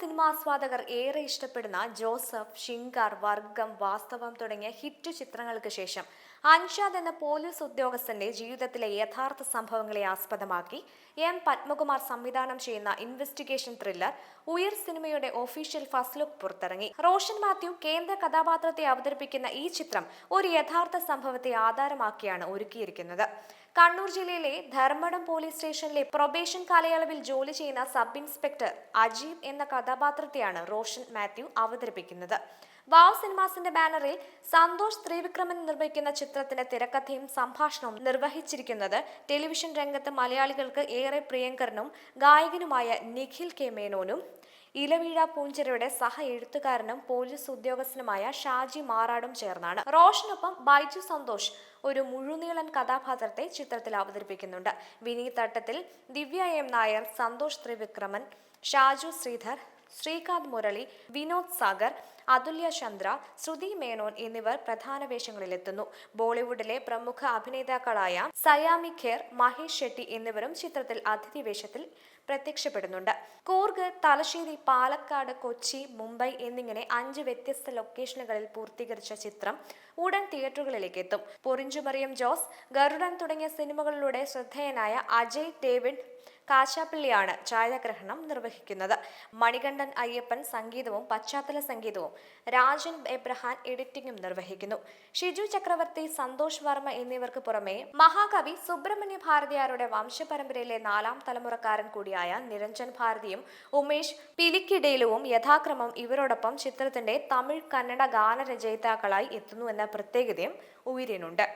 സിനിമാസ്വാദകർ ഏറെ ഇഷ്ടപ്പെടുന്ന ജോസഫ്, ഷിങ്കാർ, വർഗം, വാസ്തവം തുടങ്ങിയ ഹിറ്റ് ചിത്രങ്ങൾക്ക് ശേഷം അൻഷാദ് എന്ന പോലീസ് ഉദ്യോഗസ്ഥന്റെ ജീവിതത്തിലെ യഥാർത്ഥ സംഭവങ്ങളെ ആസ്പദമാക്കി എം പത്മകുമാർ സംവിധാനം ചെയ്യുന്ന ഇൻവെസ്റ്റിഗേഷൻ ത്രില്ലർ ഉയർ സിനിമയുടെ ഒഫീഷ്യൽ ഫസ്റ്റ് ലുക്ക് പുറത്തിറങ്ങി. റോഷൻ മാത്യു കേന്ദ്ര കഥാപാത്രത്തെ അവതരിപ്പിക്കുന്ന ഈ ചിത്രം ഒരു യഥാർത്ഥ സംഭവത്തെ ആധാരമാക്കിയാണ് ഒരുക്കിയിരിക്കുന്നത്. കണ്ണൂർ ജില്ലയിലെ ധർമ്മടം പോലീസ് സ്റ്റേഷനിലെ പ്രൊബേഷൻ കാലയളവിൽ ജോലി ചെയ്യുന്ന സബ് ഇൻസ്പെക്ടർ അജീബ് എന്ന കഥാപാത്രത്തെയാണ് റോഷൻ മാത്യു അവതരിപ്പിക്കുന്നത്. വാവ് സിനിമാസിന്റെ ബാനറിൽ സന്തോഷ് ത്രിവിക്രമൻ നിർമ്മിക്കുന്ന ചിത്രത്തിന്റെ തിരക്കഥയും സംഭാഷണവും നിർവഹിച്ചിരിക്കുന്നത് ടെലിവിഷൻ രംഗത്ത് മലയാളികൾക്ക് ഏറെ പ്രിയങ്കരനും ഗായകനുമായ നിഖിൽ കെ മേനോനും ഇലവീഴ പൂഞ്ചിരയുടെ സഹ എഴുത്തുകാരനും പോലീസ് ഉദ്യോഗസ്ഥനുമായ ഷാജി മാറാടും ചേർന്നാണ്. റോഷനൊപ്പം ബൈജു സന്തോഷ് ഒരു മുഴുനീളൻ കഥാപാത്രത്തെ ചിത്രത്തിൽ അവതരിപ്പിക്കുന്നുണ്ട്. വിനീത് തട്ടത്തിൽ, ദിവ്യ എം നായർ, സന്തോഷ് ത്രിവിക്രമൻ, ഷാജു ശ്രീധർ, ശ്രീകാന്ത് മുരളി, വിനോദ് സാഗർ, അതുല്യ ചന്ദ്ര, ശ്രുതി മേനോൻ എന്നിവർ പ്രധാന വേഷങ്ങളിലെത്തുന്നു. ബോളിവുഡിലെ പ്രമുഖ അഭിനേതാക്കളായ സയാമി ഖേർ, മഹേഷ് ഷെട്ടി എന്നിവരും ചിത്രത്തിൽ അതിഥി വേഷത്തിൽ പ്രത്യക്ഷപ്പെടുന്നുണ്ട്. കൂർഗ്, തലശ്ശേരി, പാലക്കാട്, കൊച്ചി, മുംബൈ എന്നിങ്ങനെ 5 വ്യത്യസ്ത ലൊക്കേഷനുകളിൽ പൂർത്തീകരിച്ച ചിത്രം ഉടൻ തിയേറ്ററുകളിലേക്ക് എത്തും. പൊറിഞ്ചുമറിയം ജോസ്, ഗരുഡൻ തുടങ്ങിയ സിനിമകളിലൂടെ ശ്രദ്ധേയനായ അജയ് ഡേവിഡ് കാശാപ്പള്ളിയാണ് ഛായാഗ്രഹണം നിർവഹിക്കുന്നത്. മണികണ്ഠൻ അയ്യപ്പൻ സംഗീതവും പശ്ചാത്തല സംഗീതവും, രാജൻ എബ്രഹാൻ എഡിറ്റിംഗും നിർവഹിക്കുന്നു. ഷിജു ചക്രവർത്തി, സന്തോഷ് വർമ്മ എന്നിവർക്ക് പുറമെ മഹാകവി സുബ്രഹ്മണ്യ ഭാരതിയാരുടെ വംശപരമ്പരയിലെ 4ാം തലമുറക്കാരൻ കൂടിയായ നിരഞ്ജൻ ഭാരതിയും ഉമേഷ് പിലിക്കിടയിലുവും യഥാക്രമം ഇവരോടൊപ്പം ചിത്രത്തിന്റെ തമിഴ്, കന്നഡ ഗാനരചയിതാക്കളായി എത്തുന്നു എന്ന പ്രത്യേകതയും ഉയരുന്നുണ്ട്.